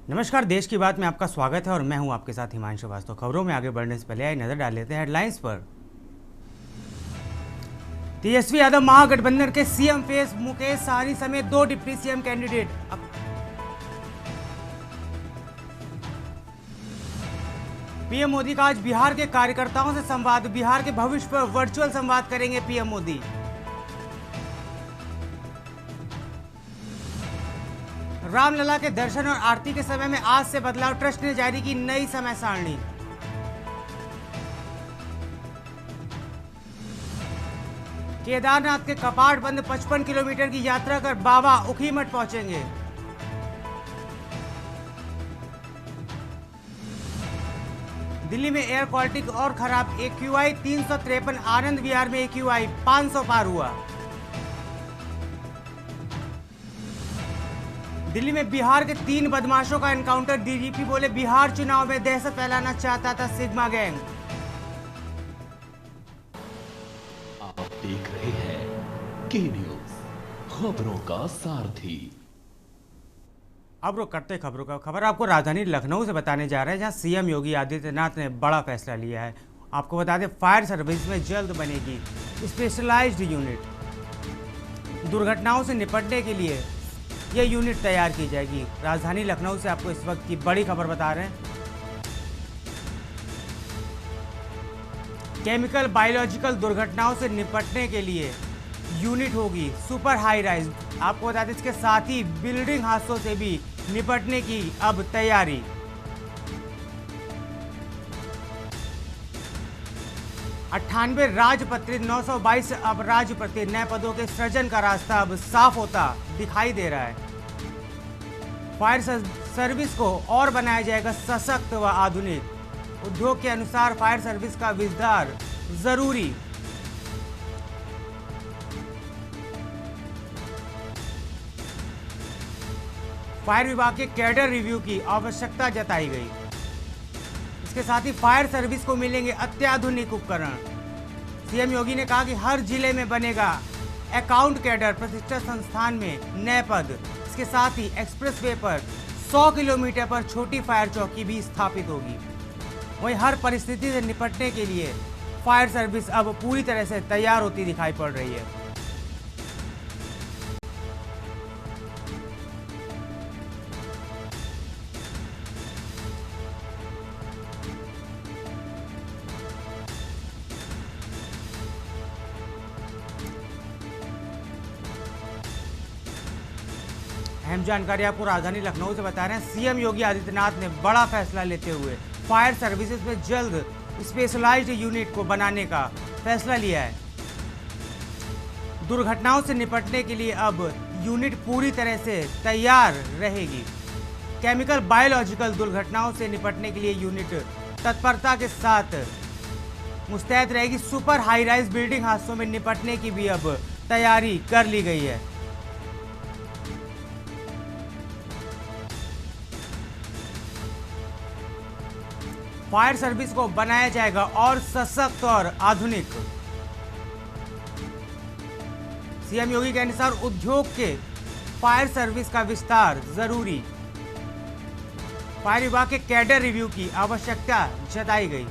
नमस्कार, देश की बात में आपका स्वागत है और मैं हूं आपके साथ हिमांशु वास्तव। खबरों में आगे बढ़ने से पहले आइए नजर डाल लेते हैं हेडलाइंस पर। तेजस्वी यादव महागठबंधन के सीएम फेस, मुकेश सहनी समेत 2 deputy CM candidate. PM Modi का आज बिहार के कार्यकर्ताओं से संवाद। बिहार के भविष्य पर वर्चुअल संवाद करेंगे पीएम मोदी। रामलला के दर्शन और आरती के समय में आज से बदलाव, ट्रस्ट ने जारी की नई समय सारणी। केदारनाथ के कपाट बंद, 55 किलोमीटर की यात्रा कर बाबा ऊखीमठ पहुंचेंगे। दिल्ली में एयर क्वालिटी और खराब, AQI 353, आनंद विहार में AQI 500 पार हुआ। दिल्ली में बिहार के 3 बदमाशों का एनकाउंटर, डीजीपी बोले बिहार चुनाव में दहशत फैलाना चाहता था सिग्मा गैंग। आप देख रहे हैं के न्यूज, खबरों का सारथी। अब रुक करते खबरों का खबर आपको राजधानी लखनऊ से बताने जा रहे हैं, जहां सीएम योगी आदित्यनाथ ने बड़ा फैसला लिया है। आपको बता दें, फायर सर्विस में जल्द बनेगी स्पेशलाइज्ड यूनिट। दुर्घटनाओं से निपटने के लिए यह यूनिट तैयार की जाएगी। राजधानी लखनऊ से आपको इस वक्त की बड़ी खबर बता रहे हैं। केमिकल बायोलॉजिकल दुर्घटनाओं से निपटने के लिए यूनिट होगी सुपर हाई राइज। आपको बता दें, इसके साथ ही बिल्डिंग हादसों से भी निपटने की अब तैयारी। अट्ठानवे राजपत्रित 922 अब राजपत्रित नए पदों के सृजन का रास्ता अब साफ होता दिखाई दे रहा है। फायर सर्विस को और बनाया जाएगा सशक्त व आधुनिक। उद्योग के अनुसार फायर सर्विस का विस्तार जरूरी। फायर विभाग के कैडर रिव्यू की आवश्यकता जताई गई। इसके साथ ही फायर सर्विस को मिलेंगे अत्याधुनिक उपकरण। सीएम योगी ने कहा कि हर जिले में बनेगा अकाउंट कैडर, प्रशिक्षण संस्थान में नए पद। इसके साथ ही एक्सप्रेस वे पर 100 किलोमीटर पर छोटी फायर चौकी भी स्थापित होगी। वहीं हर परिस्थिति से निपटने के लिए फायर सर्विस अब पूरी तरह से तैयार होती दिखाई पड़ रही है। अहम जानकारी आपको राजधानी लखनऊ से बता रहे हैं। सीएम योगी आदित्यनाथ ने बड़ा फैसला लेते हुए फायर सर्विसेज में जल्द स्पेशलाइज्ड यूनिट को बनाने का फैसला लिया है। दुर्घटनाओं से निपटने के लिए अब यूनिट पूरी तरह से तैयार रहेगी। केमिकल बायोलॉजिकल दुर्घटनाओं से निपटने के लिए यूनिट तत्परता के साथ मुस्तैद रहेगी। सुपर हाई राइज बिल्डिंग हादसों में निपटने की भी अब तैयारी कर ली गई है। फायर सर्विस को बनाया जाएगा और सशक्त और आधुनिक। सीएम योगी के अनुसार उद्योग के फायर सर्विस का विस्तार जरूरी। फायर विभाग के कैडर रिव्यू की आवश्यकता जताई गई।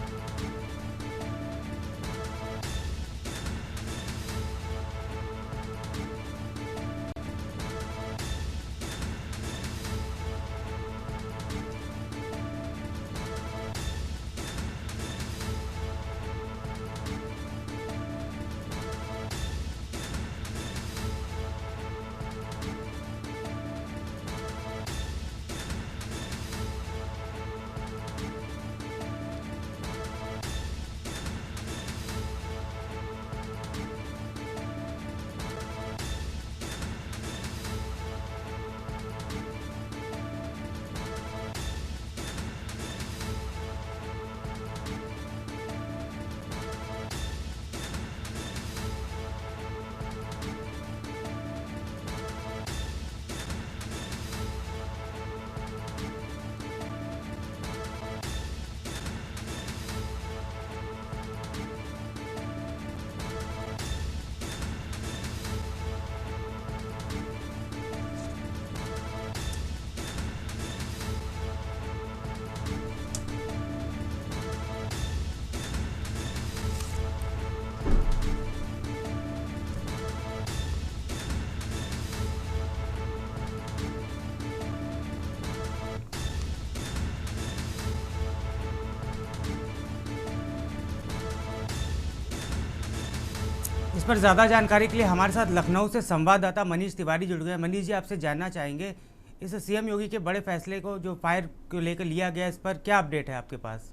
पर ज़्यादा जानकारी के लिए हमारे साथ लखनऊ से संवाददाता मनीष तिवारी जुड़ गए। मनीष जी, आपसे जानना चाहेंगे इस सीएम योगी के बड़े फैसले को जो फायर को लेकर लिया गया, इस पर क्या अपडेट है आपके पास?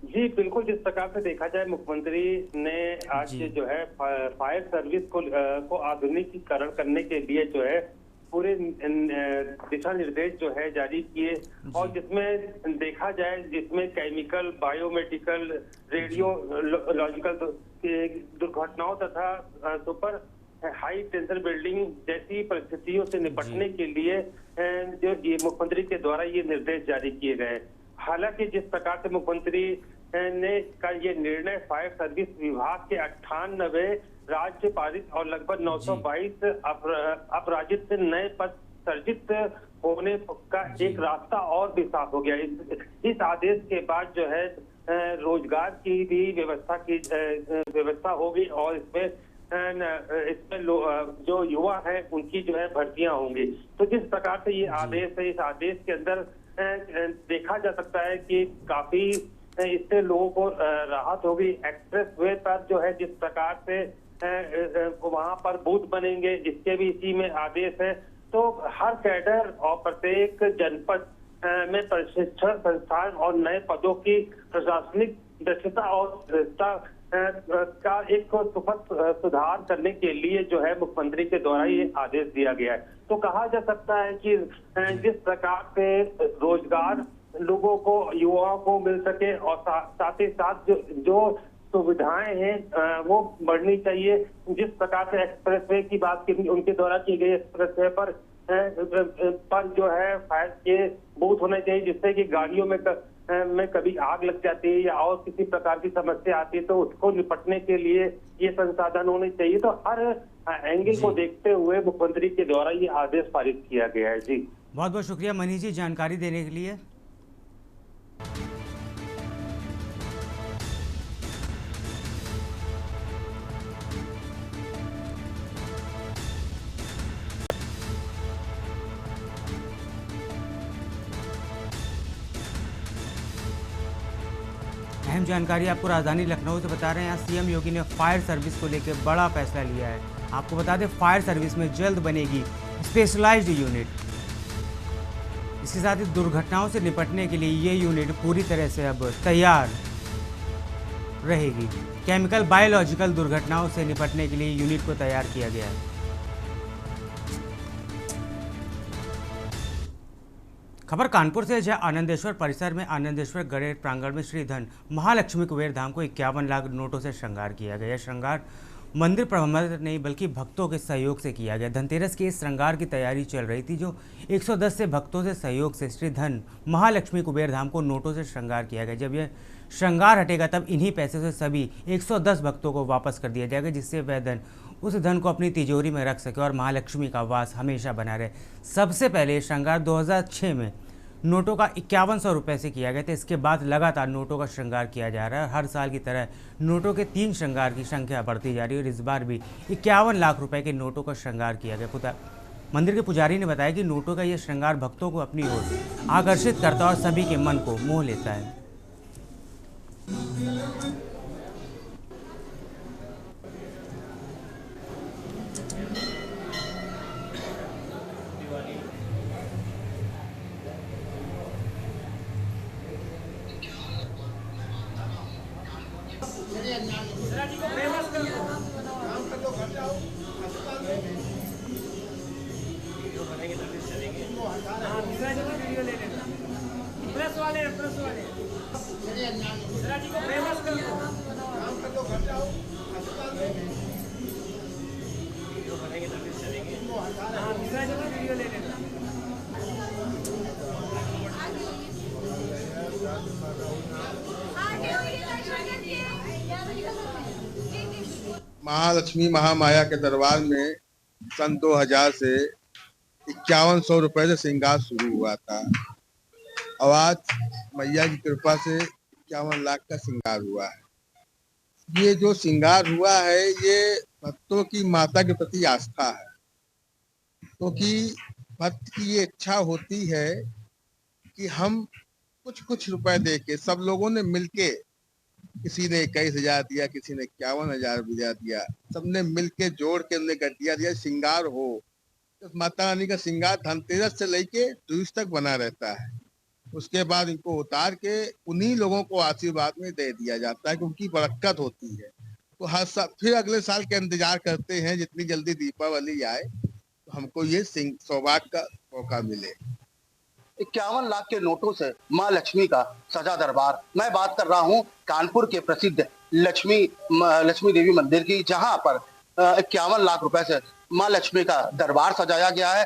जी बिल्कुल, जिस प्रकार से देखा जाए, मुख्यमंत्री ने आज जी। जो है फायर सर्विस को आधुनिकीकरण करने के लिए जो है पूरे दिशा निर्देश जो है जारी किए, और जिसमें देखा जाए जिसमें केमिकल, बायोमेडिकल, रेडियोलॉजिकल दुर्घटनाओं तथा सुपर हाई टेंशन बिल्डिंग जैसी परिस्थितियों से निपटने के लिए जो ये मुख्यमंत्री के द्वारा ये निर्देश जारी किए गए। हालांकि जिस प्रकार से मुख्यमंत्री ने का ये निर्णय फायर सर्विस विभाग के 98 राज्य पारित और लगभग 922 अपराजित नए पद सर्जित होने का एक रास्ता और भी साफ हो गया। इस आदेश के बाद जो है रोजगार की भी व्यवस्था होगी, और इसमें जो युवा हैं उनकी जो है भर्तियां होंगी। तो जिस प्रकार से ये आदेश है, इस आदेश के अंदर देखा जा सकता है कि काफी इससे लोगों को राहत होगी। एक्सप्रेस वे पर जो है जिस प्रकार से वहां पर बूथ बनेंगे, इसके भी इसी में आदेश है। तो हर कैडर और प्रत्येक जनपद में प्रशिक्षण संस्थान और नए पदों की प्रशासनिक दक्षता और का एक सुधार करने के लिए जो है मुख्यमंत्री के द्वारा ये आदेश दिया गया है। तो कहा जा सकता है कि जिस प्रकार से रोजगार लोगों को, युवाओं को मिल सके, और साथ ही साथ जो सुविधाएं हैं वो बढ़नी चाहिए। जिस प्रकार से एक्सप्रेसवे की बात की, उनके द्वारा की गई एक्सप्रेसवे पर जो है फायर के बूथ होने चाहिए, जिससे कि गाड़ियों में कभी आग लग जाती है या और किसी प्रकार की समस्या आती है तो उसको निपटने के लिए ये संसाधन होने चाहिए। तो हर एंगल को देखते हुए मुख्यमंत्री के द्वारा ये आदेश पारित किया गया है। जी बहुत बहुत शुक्रिया मनीष जी जानकारी देने के लिए। अहम जानकारी आपको राजधानी लखनऊ से बता रहे हैं। यहाँ सीएम योगी ने फायर सर्विस को लेकर बड़ा फैसला लिया है। आपको बता दें, फायर सर्विस में जल्द बनेगी स्पेशलाइज्ड यूनिट। इसके साथ ही दुर्घटनाओं से निपटने के लिए ये यूनिट पूरी तरह से अब तैयार रहेगी। केमिकल, बायोलॉजिकल दुर्घटनाओं से निपटने के लिए यूनिट को तैयार किया गया है। खबर कानपुर से, जहां आनंदेश्वर परिसर में आनंदेश्वर गणेश प्रांगण में श्री धन महालक्ष्मी कुबेर धाम को 51 लाख नोटों से श्रृंगार किया गया। श्रृंगार मंदिर प्रबंधक नहीं बल्कि भक्तों के सहयोग से किया गया। धनतेरस की इस श्रृंगार की तैयारी चल रही थी, जो 110 से भक्तों से सहयोग से श्री धन महालक्ष्मी कुबेर धाम को नोटों से श्रृंगार किया गया। जब यह श्रृंगार हटेगा तब इन्हीं पैसे से सभी 110 भक्तों को वापस कर दिया जाएगा, जिससे वह धन उस धन को अपनी तिजोरी में रख सके और महालक्ष्मी का वास हमेशा बना रहे। सबसे पहले श्रृंगार 2006 में नोटों का 5100 रुपये से किया गया था। इसके बाद लगातार नोटों का श्रृंगार किया जा रहा है। हर साल की तरह नोटों के 3 श्रृंगार की संख्या बढ़ती जा रही है और इस बार भी 51 लाख रुपए के नोटों का श्रृंगार किया गया। मंदिर के पुजारी ने बताया कि नोटों का यह श्रृंगार भक्तों को अपनी ओर आकर्षित करता है और सभी के मन को मोह लेता है। महालक्ष्मी महामाया के दरबार में सन 2000 से 5100 रुपए से श्रृंगार शुरू हुआ था। और आज मैया की कृपा से 51 लाख का श्रृंगार हुआ है। ये जो श्रृंगार हुआ है ये भक्तों की माता के प्रति आस्था है, क्योंकि भक्त की ये इच्छा होती है कि हम कुछ रुपए दे के सब लोगों ने मिलके किसी ने 21,000 दिया, किसी ने 51,000 दिया। सबने मिलके जोड़ के हमने गठिया दिया श्रृंगार हो। तो माता रानी का श्रृंगार धनतेरस से लेके दूज तक बना रहता है। उसके बाद इनको उतार के उन्हीं लोगों को आशीर्वाद में दे दिया जाता है, क्योंकि बरकत होती है। तो हर साल फिर अगले साल के इंतजार करते हैं जितनी जल्दी दीपावली आए तो हमको ये सौभाग्य का मौका मिले। 51 लाख के नोटों से मां लक्ष्मी का सजा दरबार। मैं बात कर रहा हूं कानपुर के प्रसिद्ध लक्ष्मी देवी मंदिर की, जहां पर 51 लाख रुपए से मां लक्ष्मी का दरबार सजाया गया है।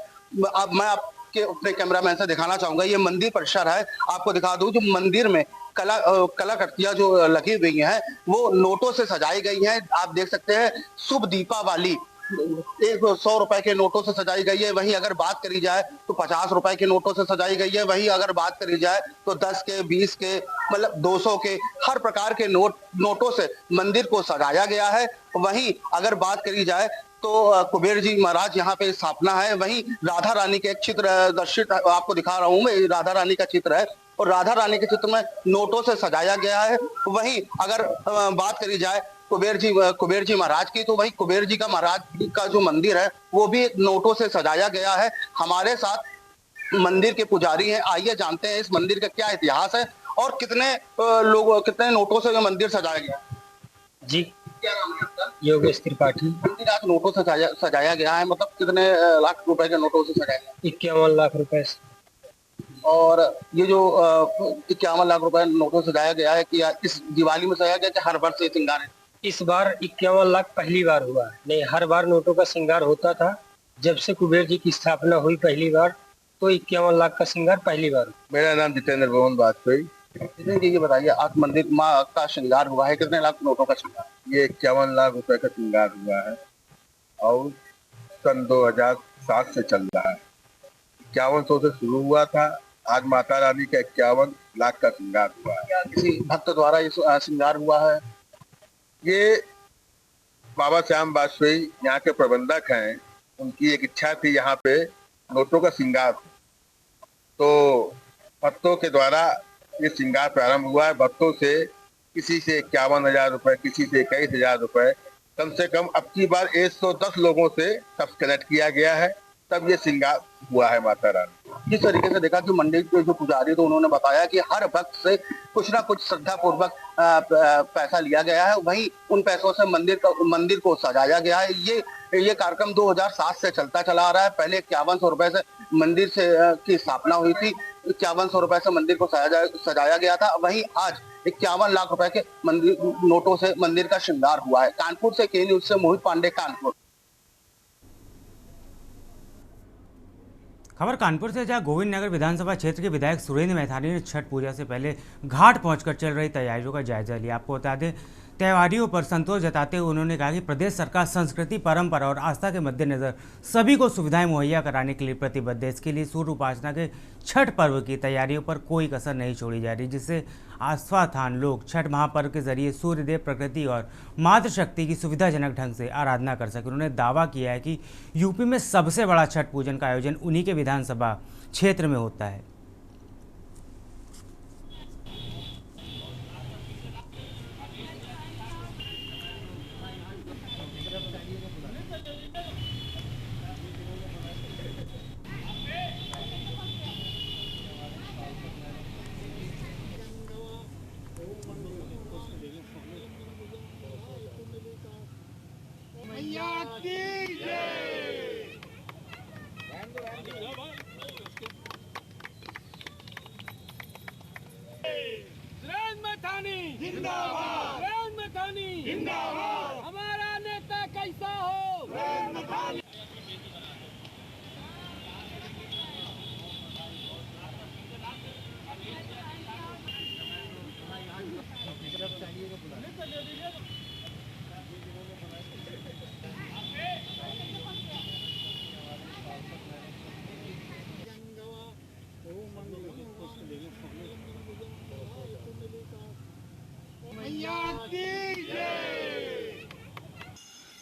अब मैं आपके अपने कैमरामैन से दिखाना चाहूंगा, ये मंदिर परिसर है। आपको दिखा दूं जो मंदिर में कलाकृतियां जो लगी हुई हैं वो नोटों से सजाई गई हैं। आप देख सकते हैं शुभ दीपावली 100 रुपए के नोटों से सजाई गई है। वहीं अगर बात करी जाए तो 50 रुपए के नोटों से सजाई गई है। वहीं अगर बात करी जाए तो 10 के, 20 के, मतलब 200 के, हर प्रकार के नोटों से मंदिर को सजाया गया है। वहीं अगर बात करी जाए तो कुबेर जी महाराज यहाँ पे स्थापना है। वहीं राधा रानी के एक चित्र दर्शित आपको दिखा रहा हूँ मैं, राधा रानी का चित्र है और राधा रानी के चित्र में नोटों से सजाया गया है। वहीं अगर बात करी जाए कुबेर जी महाराज की, तो वही कुबेर जी का महाराज का जो मंदिर है वो भी नोटों से सजाया गया है। हमारे साथ मंदिर के पुजारी हैं, आइए जानते हैं इस मंदिर का क्या इतिहास है और कितने नोटों से ये मंदिर सजाया गया। जी, क्या नाम है आपका? योगेश त्रिपाठी। मंदिर आज नोटों से सजाया गया है, मतलब कितने लाख रुपए के नोटों से सजाया गया? 51 लाख रुपए से। और ये जो 51 लाख रुपए नोटों से सजाया गया है कि इस दिवाली में सजाया गया कि हर वर्ष ये श्रृंगार है? इस बार 51 लाख पहली बार हुआ है, नहीं हर बार नोटों का श्रृंगार होता था। जब से कुबेर जी की स्थापना हुई पहली बार, तो 51 लाख का श्रृंगार पहली बार। मेरा नाम जितेंद्र मोहन वाजपेयी। ये बताइए, आज मंदिर माँ का श्रृंगार हुआ है, कितने लाख नोटों का श्रृंगार? ये 51 लाख रुपए का श्रृंगार हुआ है और सन 2007 से चल रहा है। 5100 से शुरू हुआ था, आज माता रानी का 51 लाख का श्रृंगार हुआ है। क्या किसी भक्त द्वारा ये श्रृंगार हुआ है? ये बाबा श्याम वाजपेयी यहाँ के प्रबंधक हैं, उनकी एक इच्छा थी यहाँ पे नोटों का श्रृंगार, तो भक्तों के द्वारा ये श्रृंगार प्रारंभ हुआ है। भक्तों से किसी से 51,000 रुपए, किसी से 21,000 रुपए, कम से कम अब की बार 110 लोगों से सब कलेक्ट किया गया है, तब ये श्रृंगार हुआ है माता रानी। जिस तरीके से देखा कि मंदिर के जो पुजारी थे उन्होंने बताया कि हर भक्त से कुछ ना कुछ श्रद्धा पूर्वक पैसा लिया गया है, वहीं उन पैसों से मंदिर को सजाया गया है। ये कार्यक्रम 2007 से चलता चला आ रहा है। पहले 5100 रुपए से मंदिर की स्थापना हुई थी, 5100 रुपए से मंदिर को सजाया गया था। वहीं आज 51 लाख रुपए के नोटों से मंदिर का श्रृंगार हुआ है। कानपुर से के न्यूज से मोहित पांडे, कानपुर। खबर कानपुर से, जहां गोविंद नगर विधानसभा क्षेत्र के विधायक सुरेंद्र मैथानी ने छठ पूजा से पहले घाट पहुंचकर चल रही तैयारियों का जायजा लिया। आपको बता दें, त्योहारियों पर संतोष जताते हुए उन्होंने कहा कि प्रदेश सरकार संस्कृति, परंपरा और आस्था के मद्देनजर सभी को सुविधाएं मुहैया कराने के लिए प्रतिबद्ध है। इसके लिए सूर्य उपासना के छठ पर्व की तैयारियों पर कोई कसर नहीं छोड़ी जा रही, जिससे आस्थावान लोग छठ महापर्व के जरिए सूर्यदेव, प्रकृति और मातृशक्ति की सुविधाजनक ढंग से आराधना कर सके। उन्होंने दावा किया है कि यूपी में सबसे बड़ा छठ पूजन का आयोजन उन्हीं के विधानसभा क्षेत्र में होता है। जिंदाबाद, जिंदाबाद, हमारा नेता कैसा हो?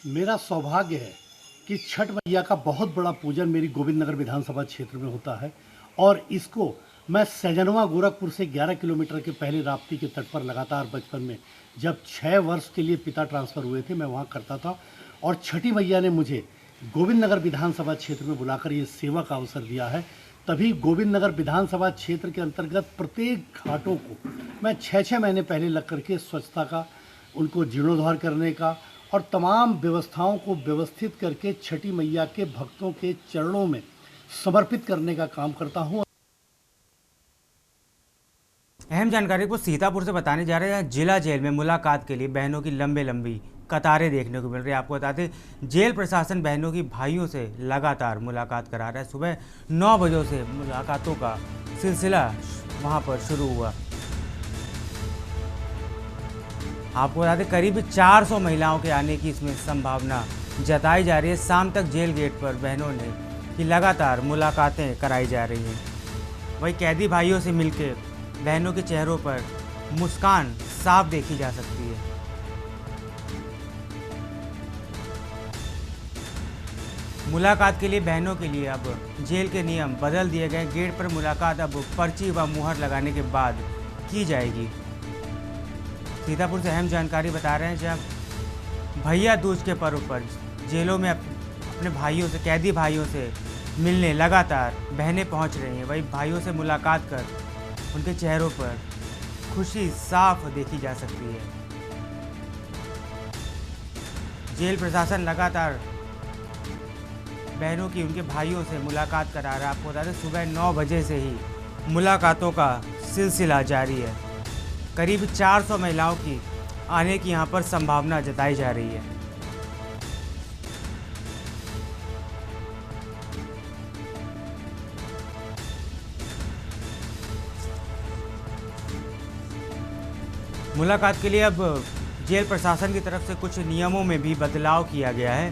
मेरा सौभाग्य है कि छठ मैया का बहुत बड़ा पूजन मेरी गोविंद नगर विधानसभा क्षेत्र में होता है और इसको मैं सैजनवा गोरखपुर से 11 किलोमीटर के पहले राप्ती के तट पर लगातार बचपन में जब 6 वर्ष के लिए पिता ट्रांसफ़र हुए थे मैं वहाँ करता था, और छठी मैया ने मुझे गोविंद नगर विधानसभा क्षेत्र में बुलाकर ये सेवा का अवसर दिया है। तभी गोविंद नगर विधानसभा क्षेत्र के अंतर्गत प्रत्येक घाटों को मैं 6-6 महीने पहले लग करके स्वच्छता का, उनको जीर्णोद्धार करने का और तमाम व्यवस्थाओं को व्यवस्थित करके छठी मैया के भक्तों के चरणों में समर्पित करने का काम करता हूँ। अहम जानकारी को सीतापुर से बताने जा रहे हैं। जिला जेल में मुलाकात के लिए बहनों की लंबी कतारें देखने को मिल रही है। आपको बता दें, जेल प्रशासन बहनों की भाइयों से लगातार मुलाकात करा रहा है। सुबह 9 बजे से मुलाकातों का सिलसिला वहां पर शुरू हुआ। आपको बता दें, करीब 400 महिलाओं के आने की इसमें संभावना जताई जा रही है। शाम तक जेल गेट पर बहनों ने की लगातार मुलाकातें कराई जा रही हैं। वही कैदी भाइयों से मिलकर बहनों के चेहरों पर मुस्कान साफ देखी जा सकती है। मुलाकात के लिए बहनों के लिए अब जेल के नियम बदल दिए गए। गेट पर मुलाकात अब पर्ची व मुहर लगाने के बाद की जाएगी। सीतापुर से अहम जानकारी बता रहे हैं, जब भैया दूज के पर्व पर जेलों में अपने भाइयों से, कैदी भाइयों से मिलने लगातार बहनें पहुंच रही हैं। वही भाइयों से मुलाकात कर उनके चेहरों पर खुशी साफ देखी जा सकती है। जेल प्रशासन लगातार बहनों की, उनके भाइयों से मुलाकात करा रहा है। आपको बता दें, सुबह 9 बजे से ही मुलाकातों का सिलसिला जारी है। करीब 400 महिलाओं की आने की यहां पर संभावना जताई जा रही है। मुलाकात के लिए अब जेल प्रशासन की तरफ से कुछ नियमों में भी बदलाव किया गया है।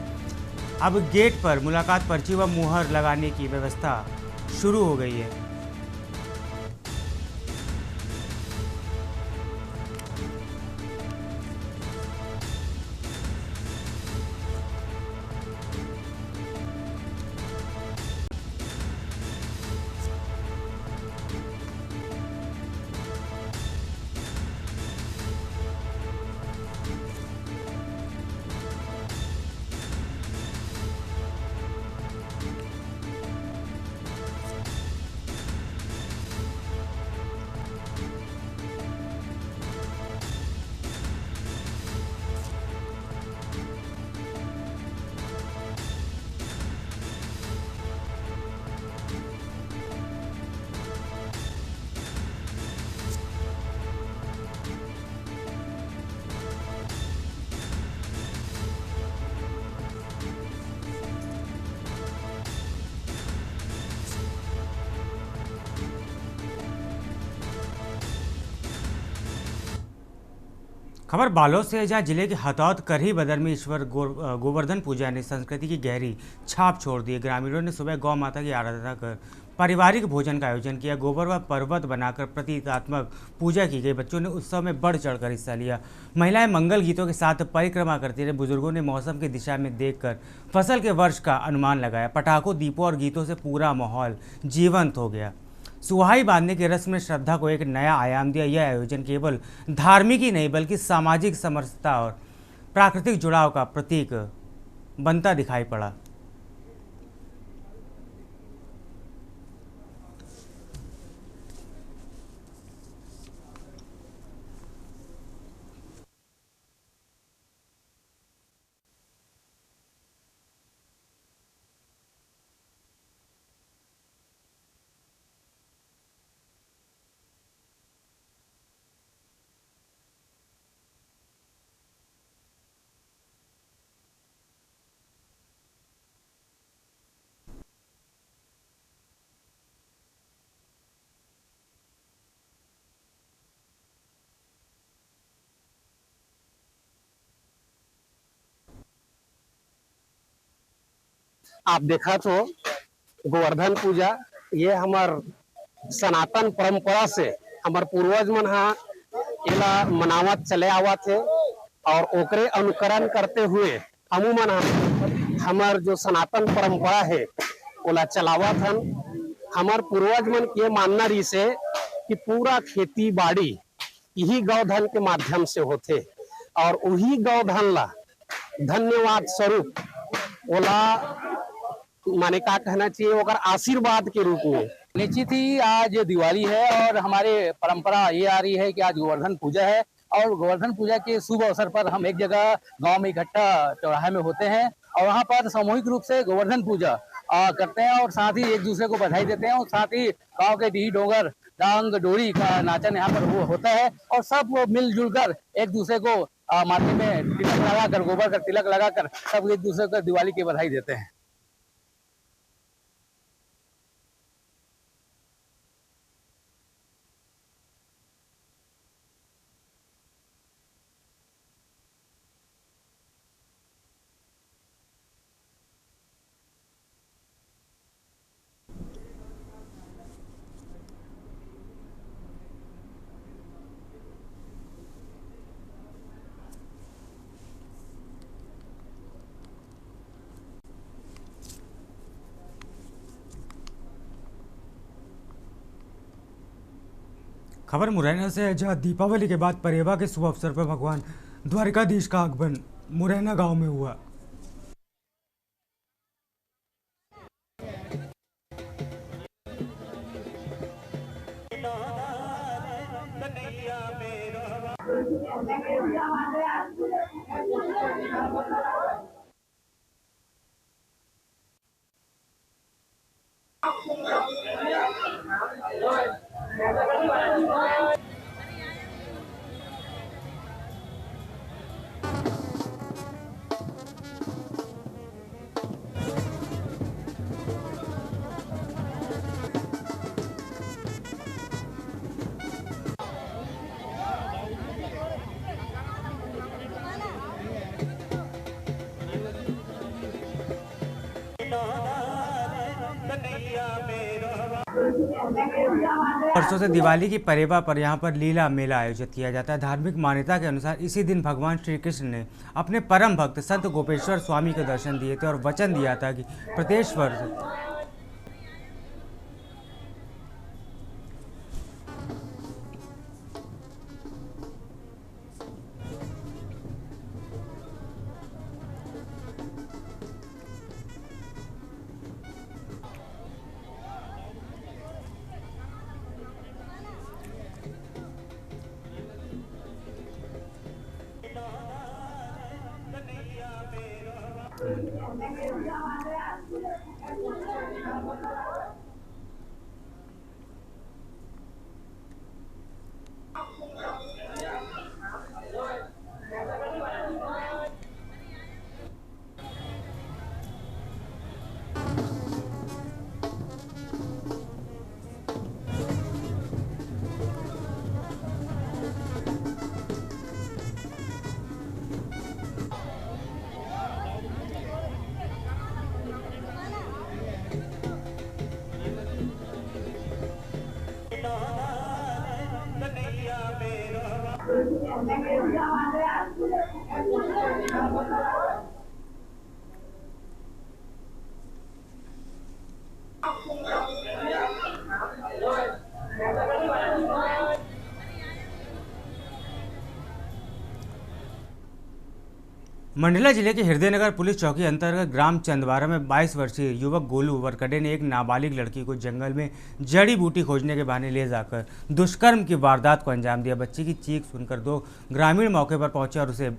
अब गेट पर मुलाकात पर्ची व मुहर लगाने की व्यवस्था शुरू हो गई है। खबर बालोद से है, जहां जिले के हथौद करही बदर में ईश्वर गोवर्धन पूजा ने संस्कृति की गहरी छाप छोड़ दी। ग्रामीणों ने सुबह गौ माता की आराधना कर पारिवारिक भोजन का आयोजन किया। गोबर व पर्वत बनाकर प्रतीकात्मक पूजा की गई। बच्चों ने उत्सव में बढ़ चढ़कर हिस्सा लिया। महिलाएं मंगल गीतों के साथ परिक्रमा करती रही। बुजुर्गों ने मौसम की दिशा में देखकर फसल के वर्ष का अनुमान लगाया। पटाखों, दीपों और गीतों से पूरा माहौल जीवंत हो गया। सुहाई बांधने की रस्म ने श्रद्धा को एक नया आयाम दिया। यह आयोजन केवल धार्मिक ही नहीं बल्कि सामाजिक समरसता और प्राकृतिक जुड़ाव का प्रतीक बनता दिखाई पड़ा। आप देखा तो गोवर्धन पूजा ये हमार सनातन परंपरा से हमार पूर्वज मन एला मनावत चले आवत है और ओकरे अनुकरण करते हुए हमू मन हमार जो सनातन परंपरा है ओला चलावत हन। हमार पूर्वज मन के मानना रही से कि पूरा खेती बाड़ी यही गौधन के माध्यम से होते और वही गौधन ला धन्यवाद स्वरूप ओला माने का कहना चाहिए ओकर आशीर्वाद के रूप में। निश्चित ही आज दिवाली है और हमारे परंपरा ये आ रही है कि आज गोवर्धन पूजा है और गोवर्धन पूजा के शुभ अवसर पर हम एक जगह गांव में इकट्ठा चौराहे में होते हैं और वहां पर सामूहिक रूप से गोवर्धन पूजा करते हैं और साथ ही एक दूसरे को बधाई देते हैं और साथ ही गांव के डी डोंगर डांग डोरी का नाचन यहाँ पर होता है और सब मिलजुल कर एक दूसरे को माथे में तिलक लगाकर गोबर का तिलक लगाकर सब एक दूसरे को दिवाली की बधाई देते हैं। खबर मुरैना से है, जहां दीपावली के बाद परेवा के शुभ अवसर पर भगवान द्वारिकाधीश का आगमन मुरैना गांव में हुआ। वर्षों से दिवाली की परेवा पर यहाँ पर लीला मेला आयोजित किया जाता है। धार्मिक मान्यता के अनुसार इसी दिन भगवान श्री कृष्ण ने अपने परम भक्त संत गोपेश्वर स्वामी को दर्शन दिए थे और वचन दिया था कि प्रत्येक वर्ष मंडला जिले के हृदयनगर पुलिस चौकी अंतर्गत ग्राम चंदवारा में 22 वर्षीय युवक गोलू वरकड़े ने एक नाबालिग लड़की को जंगल में जड़ी बूटी खोजने के बहाने ले जाकर दुष्कर्म की वारदात को अंजाम दिया। बच्ची की चीख सुनकर दो ग्रामीण मौके पर पहुंचे और उसे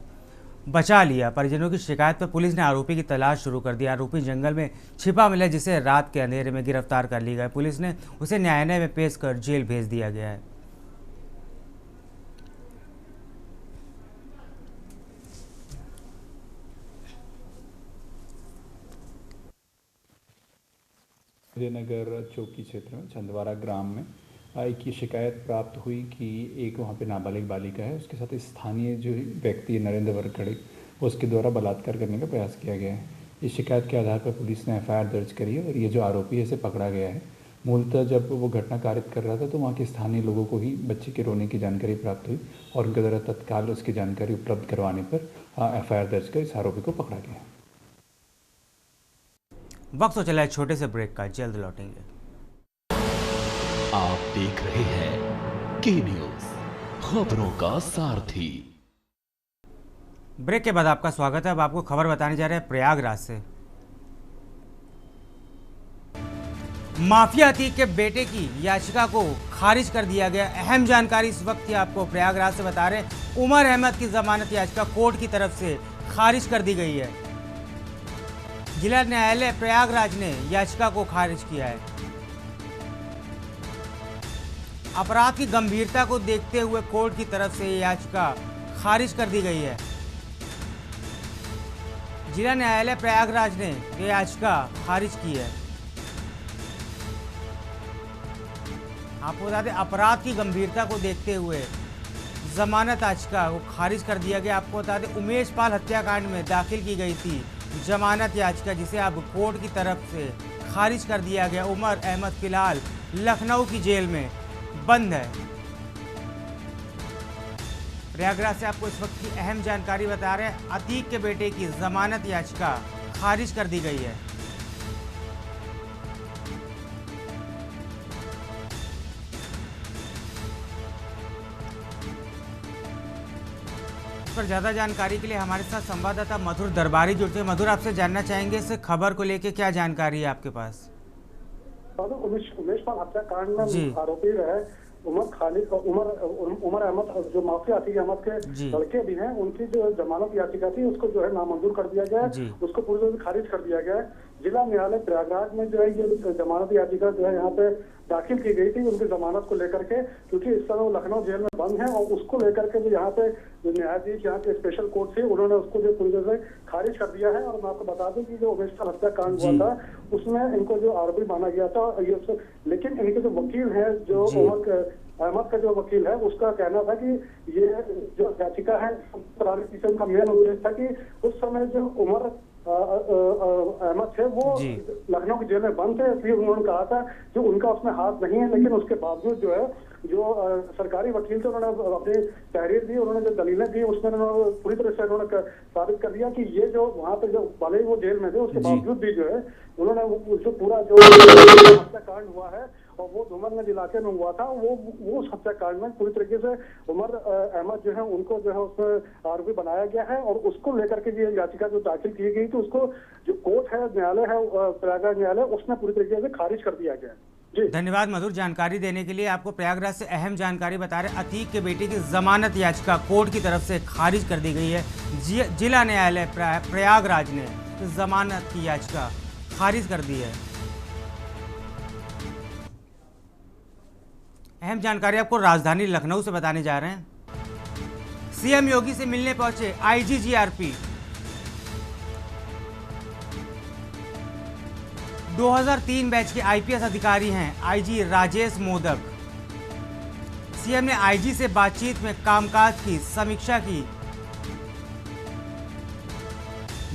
बचा लिया। परिजनों की शिकायत पर पुलिस ने आरोपी की तलाश शुरू कर दी। आरोपी जंगल में छिपा मिला, जिसे रात के अंधेरे में गिरफ्तार कर लिया गया। पुलिस ने उसे न्यायालय में पेश कर जेल भेज दिया गया है। हृदयनगर चौकी क्षेत्र में चंदवारा ग्राम में एक की शिकायत प्राप्त हुई कि एक वहाँ पे नाबालिग बालिका है, उसके साथ स्थानीय जो व्यक्ति नरेंद्र वरकड़े उसके द्वारा बलात्कार करने का प्रयास किया गया है। इस शिकायत के आधार पर पुलिस ने एफआईआर दर्ज करी है और ये जो आरोपी है इसे पकड़ा गया है। मूलतः जब वो घटना कारित कर रहा था तो वहाँ के स्थानीय लोगों को ही बच्चे के रोने की जानकारी प्राप्त हुई और उनके द्वारा तत्काल उसकी जानकारी उपलब्ध करवाने पर एफआईआर दर्ज कर इस आरोपी को पकड़ा गया। वक्त तो चला है छोटे से ब्रेक का, जल्द लौटेंगे। आप देख रहे हैं के न्यूज, खबरों का सारथी। ब्रेक के बाद आपका स्वागत है। अब आपको खबर बताने जा रहे हैं प्रयागराज से। माफिया अतीक के बेटे की याचिका को खारिज कर दिया गया। अहम जानकारी इस वक्त ही आपको प्रयागराज से बता रहे हैं। उमर अहमद की जमानत याचिका कोर्ट की तरफ से खारिज कर दी गई है। जिला न्यायालय प्रयागराज ने याचिका को खारिज किया है। अपराध की गंभीरता को देखते हुए कोर्ट की तरफ से याचिका खारिज कर दी गई है। जिला न्यायालय प्रयागराज ने यह याचिका खारिज की है। आपको बता दें, अपराध की गंभीरता को देखते हुए जमानत याचिका को खारिज कर दिया गया। आपको बता दें, उमेश पाल हत्याकांड में दाखिल की गई थी जमानत याचिका, जिसे अब कोर्ट की तरफ से खारिज कर दिया गया। उमर अहमद फिलहाल लखनऊ की जेल में बंद है। प्रयागराज से आपको इस वक्त की अहम जानकारी बता रहे हैं। अतीक के बेटे की जमानत याचिका खारिज कर दी गई है। पर ज्यादा जानकारी के लिए हमारे साथ संवाददाता मधुर दरबारी जुड़ते हैं। मधुर, आपसे जानना चाहेंगे इस खबर को लेके क्या जानकारी है आपके पास? उमेश पाल हत्याकांड में आरोपी रहे उमर अहमद, जो माफिया अतीक अहमद के लड़के भी हैं, उनकी जो जमानत याचिका थी उसको जो है नामंजूर कर दिया गया है। उसको पूरी तरह से खारिज कर दिया गया है। जिला न्यायालय प्रयागराज में जो है ये जमानत याचिका जो है यहाँ पे दाखिल की गई थी उनकी जमानत को लेकर के, क्योंकि इस समय वो लखनऊ जेल में बंद है। और उसको लेकर के जो यहाँ पे जो न्यायाधीश यहाँ के स्पेशल कोर्ट थे, उन्होंने उसको जो पूरी तरह से खारिज कर दिया है। और मैं आपको बता दूं कि जो उमेश पाल हत्याकांड हुआ था उसमें इनको जो आरोपी माना गया था, लेकिन इनके जो वकील है, जो अहमद का जो वकील है, उसका कहना था कि ये जो याचिका है पीछे उनका मेन उद्देश्य था कि उस समय जो उमर अहमद थे वो लखनऊ की जेल में बंद थे, इसलिए उन्होंने कहा था कि उनका उसमें हाथ नहीं है। लेकिन उसके बावजूद जो है जो सरकारी वकील थे उन्होंने अपनी तहरीर दी, उन्होंने जो दलीलें दी उसमें उन्होंने पूरी तरह से उन्होंने साबित कर दिया कि ये जो वहाँ पे जो भले ही वो जेल में थे उसके बावजूद भी जो है उन्होंने जो पूरा जो हत्याकांड हुआ है और वो धूमरगंज इलाके में हुआ था, वो उस हत्याकांड में पूरी तरीके से उमर अहमद जो है उनको जो है उसमें आरोपी बनाया गया है। और उसको लेकर के ये याचिका जो दाखिल की गई थी उसको जो कोर्ट है, न्यायालय है प्रयागराज न्यायालय, उसने पूरी तरीके से खारिज कर दिया गया है। धन्यवाद मधुर जानकारी देने के लिए। आपको प्रयागराज से अहम जानकारी बता रहे। अतीक के बेटे की जमानत याचिका कोर्ट की तरफ से खारिज कर दी गई है। जिला न्यायालय प्रयागराज ने जमानत की याचिका खारिज कर दी है। अहम जानकारी आपको राजधानी लखनऊ से बताने जा रहे हैं। सीएम योगी से मिलने पहुंचे आईजी जीआरपी। 2003 बैच के आईपीएस अधिकारी हैं आईजी राजेश मोदक। सीएम ने आईजी से बातचीत में कामकाज की समीक्षा की।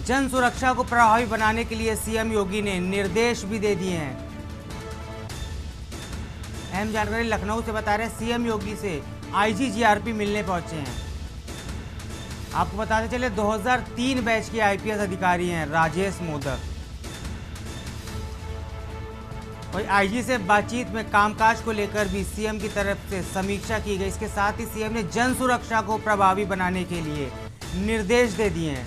जन सुरक्षा को प्रभावी बनाने के लिए सीएम योगी ने निर्देश भी दे दिए हैं। अहम जानकारी लखनऊ से बता रहे हैं। सीएम योगी से आईजी जीआरपी मिलने पहुंचे हैं। आपको बताते चले 2003 बैच के आईपीएस अधिकारी हैं राजेश मोदक। और आईजी से बातचीत में कामकाज को लेकर भी सीएम की तरफ से समीक्षा की गई। इसके साथ ही सीएम ने जन सुरक्षा को प्रभावी बनाने के लिए निर्देश दे दिए हैं।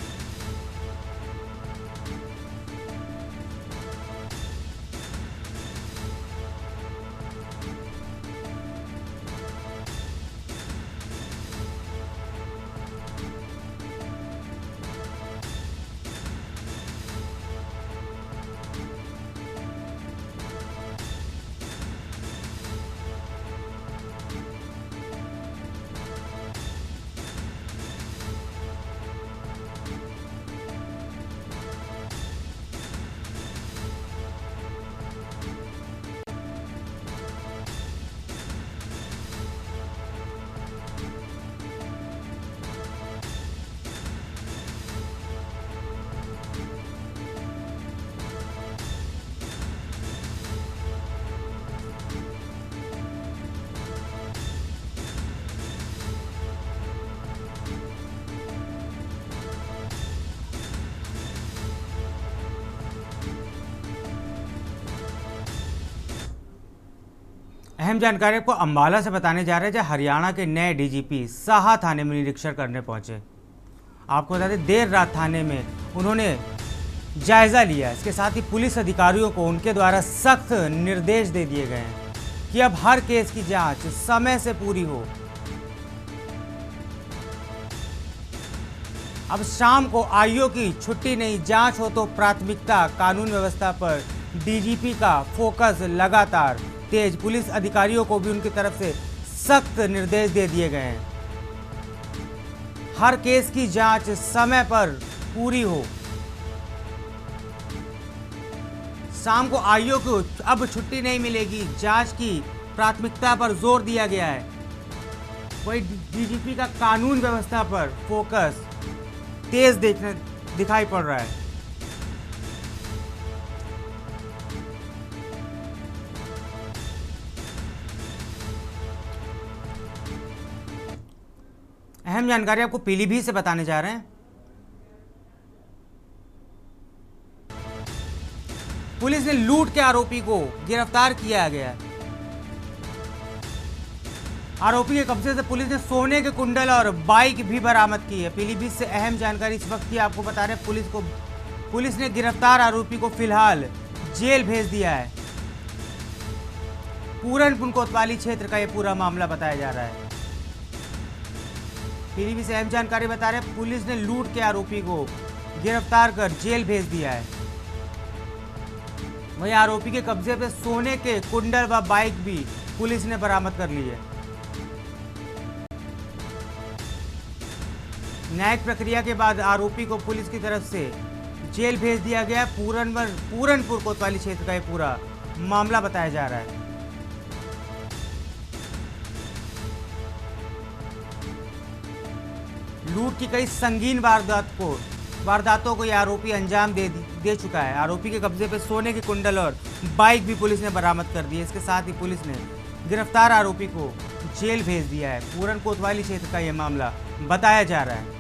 अहम जानकारी आपको अंबाला से बताने जा रहे हैं, जहां हरियाणा के नए डीजीपी साहा थाने में निरीक्षण करने पहुंचे। आपको बता दें, देर रात थाने में उन्होंने जायजा लिया। इसके साथ ही पुलिस अधिकारियों को उनके द्वारा सख्त निर्देश दे दिए गए हैं कि अब हर केस की जांच समय से पूरी हो। अब शाम को आईओ की छुट्टी नहीं, जांच हो तो प्राथमिकता। कानून व्यवस्था पर डीजीपी का फोकस लगातार तेज। पुलिस अधिकारियों को भी उनकी तरफ से सख्त निर्देश दे दिए गए हैं, हर केस की जांच समय पर पूरी हो। शाम को आईओ को अब छुट्टी नहीं मिलेगी, जांच की प्राथमिकता पर जोर दिया गया है। वही डीजीपी का कानून व्यवस्था पर फोकस तेज दिखाई पड़ रहा है। अहम जानकारी आपको पीलीभीत से बताने जा रहे हैं। पुलिस ने लूट के आरोपी को गिरफ्तार किया गया। आरोपी के कब्जे से पुलिस ने सोने के कुंडल और बाइक भी बरामद की है। पीलीभीत से अहम जानकारी इस वक्त की आपको बता रहे हैं। पुलिस ने गिरफ्तार आरोपी को फिलहाल जेल भेज दिया है। पूरनपुर कोतवाली क्षेत्र का यह पूरा मामला बताया जा रहा है। पीलीभीत से अहम जानकारी बता रहे हैं, पुलिस ने लूट के आरोपी को गिरफ्तार कर जेल भेज दिया है। वहीं आरोपी के कब्जे पे सोने के कुंडल व बाइक भी पुलिस ने बरामद कर ली है। न्यायिक प्रक्रिया के बाद आरोपी को पुलिस की तरफ से जेल भेज दिया गया। पूरनपुर कोतवाली क्षेत्र का यह पूरा मामला बताया जा रहा है। लूट की कई संगीन वारदातों को यह आरोपी अंजाम दे चुका है। आरोपी के कब्जे पे सोने के कुंडल और बाइक भी पुलिस ने बरामद कर दी है। इसके साथ ही पुलिस ने गिरफ्तार आरोपी को जेल भेज दिया है। पूरन कोतवाली क्षेत्र का यह मामला बताया जा रहा है।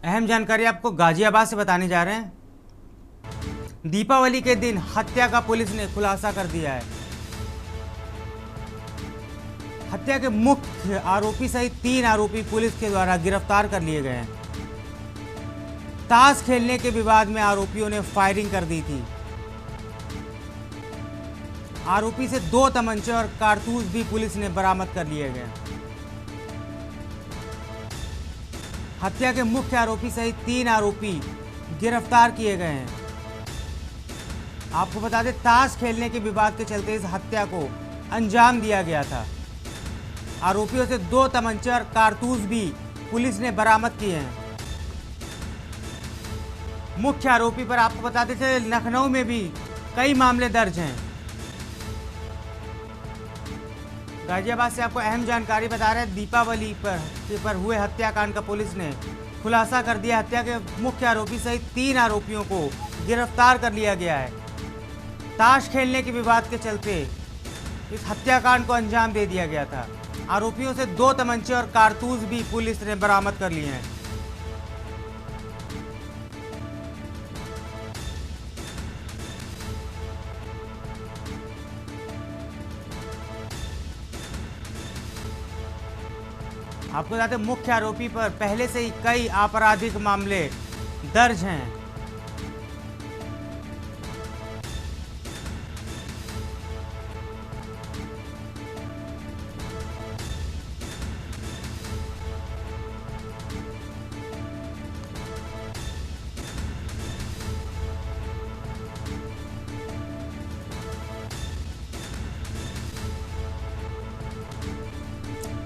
अहम जानकारी आपको गाजियाबाद से बताने जा रहे हैं। दीपावली के दिन हत्या का पुलिस ने खुलासा कर दिया है। हत्या के मुख्य आरोपी सहित 3 आरोपी पुलिस के द्वारा गिरफ्तार कर लिए गए हैं। ताश खेलने के विवाद में आरोपियों ने फायरिंग कर दी थी। आरोपी से 2 तमंचे और कारतूस भी पुलिस ने बरामद कर लिए गए। हत्या के मुख्य आरोपी सहित 3 आरोपी गिरफ्तार किए गए हैं। आपको बता दें, ताश खेलने के विवाद के चलते इस हत्या को अंजाम दिया गया था। आरोपियों से 2 तमंचे और कारतूस भी पुलिस ने बरामद किए हैं। मुख्य आरोपी पर आपको बताते थे, लखनऊ में भी कई मामले दर्ज हैं। गाजियाबाद से आपको अहम जानकारी बता रहे हैं। दीपावली पर हुए हत्याकांड का पुलिस ने खुलासा कर दिया। हत्या के मुख्य आरोपी सहित 3 आरोपियों को गिरफ्तार कर लिया गया है। ताश खेलने के विवाद के चलते इस हत्याकांड को अंजाम दे दिया गया था। आरोपियों से 2 तमंचे और कारतूस भी पुलिस ने बरामद कर लिए हैं। आपको बता दें, मुख्य आरोपी पर पहले से ही कई आपराधिक मामले दर्ज हैं।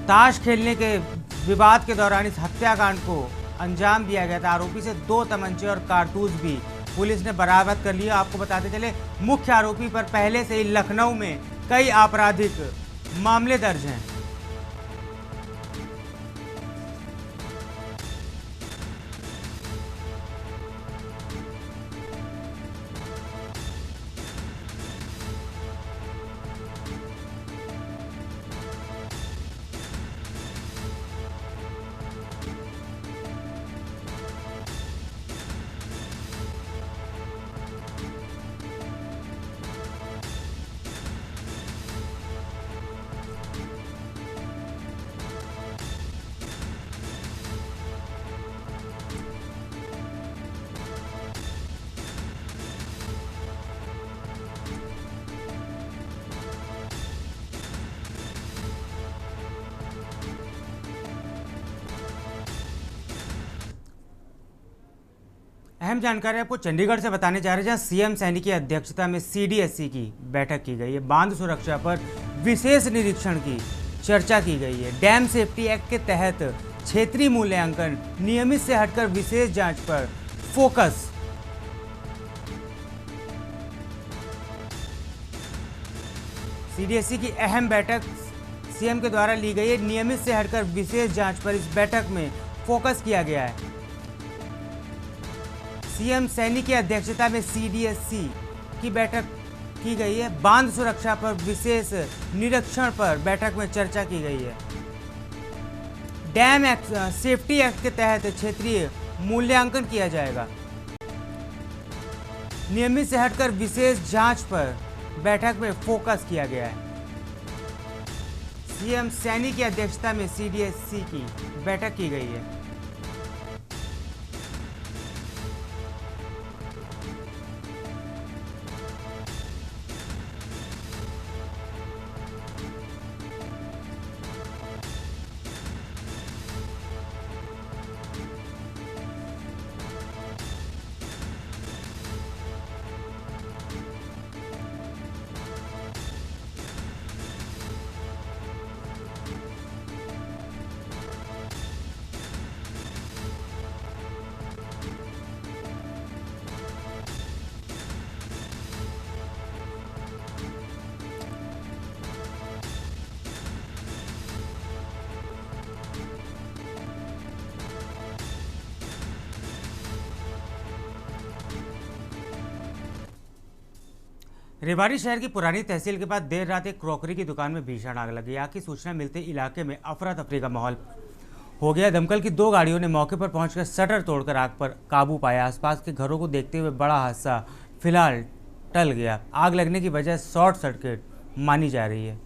ताश खेलने के विवाद के दौरान इस हत्याकांड को अंजाम दिया गया था। आरोपी से 2 तमंचे और कारतूस भी पुलिस ने बरामद कर लिया। आपको बताते चले, मुख्य आरोपी पर पहले से ही लखनऊ में कई आपराधिक मामले दर्ज हैं। अहम जानकारी आपको चंडीगढ़ से बताने जा रहे हैं, जहां सीएम सैनी की अध्यक्षता में सीडीएससी की बैठक की गई है। बांध सुरक्षा पर विशेष निरीक्षण की चर्चा की गई है। डैम सेफ्टी एक्ट के तहत क्षेत्रीय मूल्यांकन, नियमित से हटकर विशेष जांच पर फोकस। सीडीएससी की अहम बैठक सीएम के द्वारा ली गई है। नियमित से हटकर विशेष जांच पर इस बैठक में फोकस किया गया है। सीएम सैनी की अध्यक्षता में सीडीएससी की बैठक की गई है। बांध सुरक्षा पर विशेष निरीक्षण पर बैठक में चर्चा की गई है। डैम एक्ट, सेफ्टी एक्ट के तहत क्षेत्रीय मूल्यांकन किया जाएगा। नियमित से हटकर विशेष जांच पर बैठक में फोकस किया गया है। सीएम सैनी की अध्यक्षता में सीडीएससी की बैठक की गई है। रेवाड़ी शहर की पुरानी तहसील के पास देर रात एक क्रॉकरी की दुकान में भीषण आग लगी। आग की सूचना मिलते इलाके में अफरा तफरी का माहौल हो गया। दमकल की 2 गाड़ियों ने मौके पर पहुंचकर शटर तोड़कर आग पर काबू पाया। आसपास के घरों को देखते हुए बड़ा हादसा फिलहाल टल गया। आग लगने की वजह शॉर्ट सर्किट मानी जा रही है।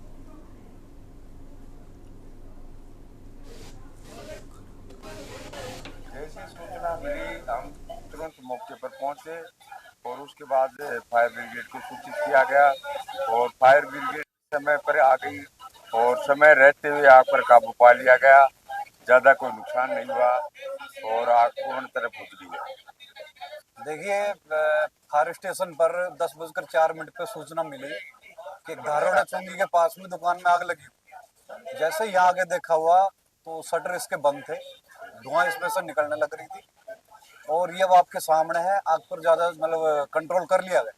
जैसी सूचना मिली हम तुरंत मौके पर पहुंचे और उसके बाद फायर ब्रिगेड को सूचित किया गया और फायर ब्रिगेड समय पर आ गई और समय रहते हुए आग पर काबू पा लिया गया। ज्यादा कोई नुकसान नहीं हुआ और आग पूर्ण तरह बुझ गई है। देखिए, फायर स्टेशन पर 10:04 पे सूचना मिली कि धारोड़ा चौंगी के पास में दुकान में आग लगी। जैसे ही आगे देखा हुआ तो शटर इसके बंद थे, धुआं इसमें से निकलने लग रही थी और ये अब आपके सामने है। आग पर ज्यादा कंट्रोल कर लिया गया।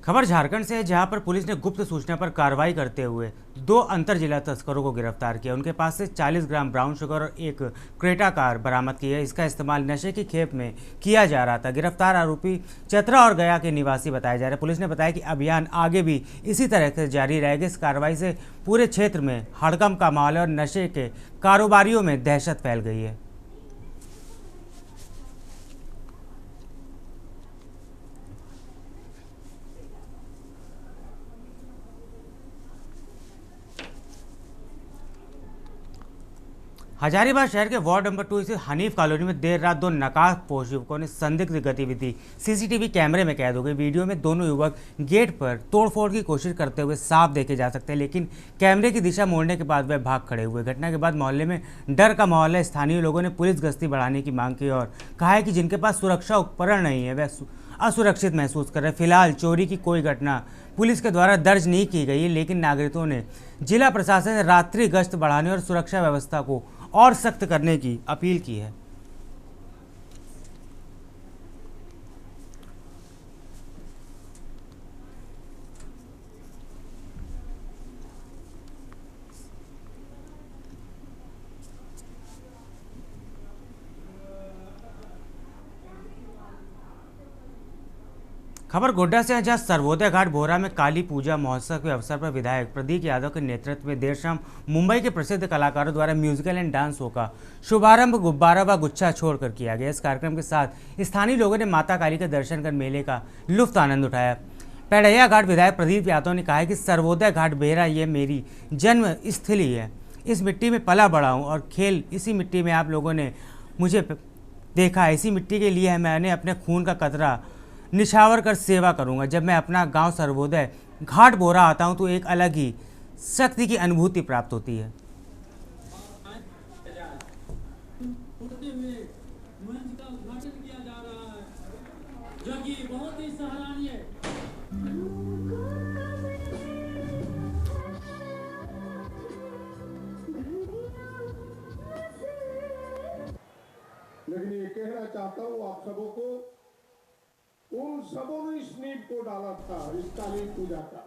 खबर झारखंड से है, जहां पर पुलिस ने गुप्त सूचना पर कार्रवाई करते हुए 2 अंतर जिला तस्करों को गिरफ्तार किया। उनके पास से 40 ग्राम ब्राउन शुगर और एक क्रेटा कार बरामद की है। इसका इस्तेमाल नशे की खेप में किया जा रहा था। गिरफ्तार आरोपी चतरा और गया के निवासी बताए जा रहे हैं। पुलिस ने बताया कि अभियान आगे भी इसी तरह से जारी रहेगा। इस कार्रवाई से पूरे क्षेत्र में हड़कंप का माहौल है और नशे के कारोबारियों में दहशत फैल गई है। हजारीबाग शहर के वार्ड नंबर 2 स्थित हनीफ कॉलोनी में देर रात 2 नकाबपोश युवकों ने संदिग्ध गतिविधि सीसीटीवी कैमरे में कैद हो गई। वीडियो में दोनों युवक गेट पर तोड़फोड़ की कोशिश करते हुए साफ देखे जा सकते हैं, लेकिन कैमरे की दिशा मोड़ने के बाद वह भाग खड़े हुए। घटना के बाद मोहल्ले में डर का माहौल है। स्थानीय लोगों ने पुलिस गश्ती बढ़ाने की मांग की और कहा है कि जिनके पास सुरक्षा उपकरण नहीं है वह असुरक्षित महसूस कर रहे हैं। फिलहाल चोरी की कोई घटना पुलिस के द्वारा दर्ज नहीं की गई है, लेकिन नागरिकों ने जिला प्रशासन से रात्रि गश्त बढ़ाने और सुरक्षा व्यवस्था को और सख्त करने की अपील की है। खबर गोड्डा से है, जहां सर्वोदय घाट भोरा में काली पूजा महोत्सव के अवसर पर विधायक प्रदीप यादव के नेतृत्व में देर शाम मुंबई के प्रसिद्ध कलाकारों द्वारा म्यूजिकल एंड डांस शो का शुभारंभ गुब्बारा व गुच्छा छोड़कर किया गया। इस कार्यक्रम के साथ स्थानीय लोगों ने माता काली के दर्शन कर मेले का लुत्फ आनंद उठाया। पेड़ैया घाट विधायक प्रदीप यादव ने कहा है कि सर्वोदय घाट बेहरा ये मेरी जन्म स्थली है, इस मिट्टी में पला बड़ा हूँ और खेल इसी मिट्टी में आप लोगों ने मुझे देखा है। इसी मिट्टी के लिए मैंने अपने खून का कतरा निछावर कर सेवा करूंगा। जब मैं अपना गांव सर्वोदय घाट बोरा आता हूं तो एक अलग ही शक्ति की अनुभूति प्राप्त होती है। जो कि बहुत ही सराहनीय है। लेकिन ये कहना चाहता हूँ आप सबों को, उन सबों ने इस नींव को डाला था इस काली पूजा का।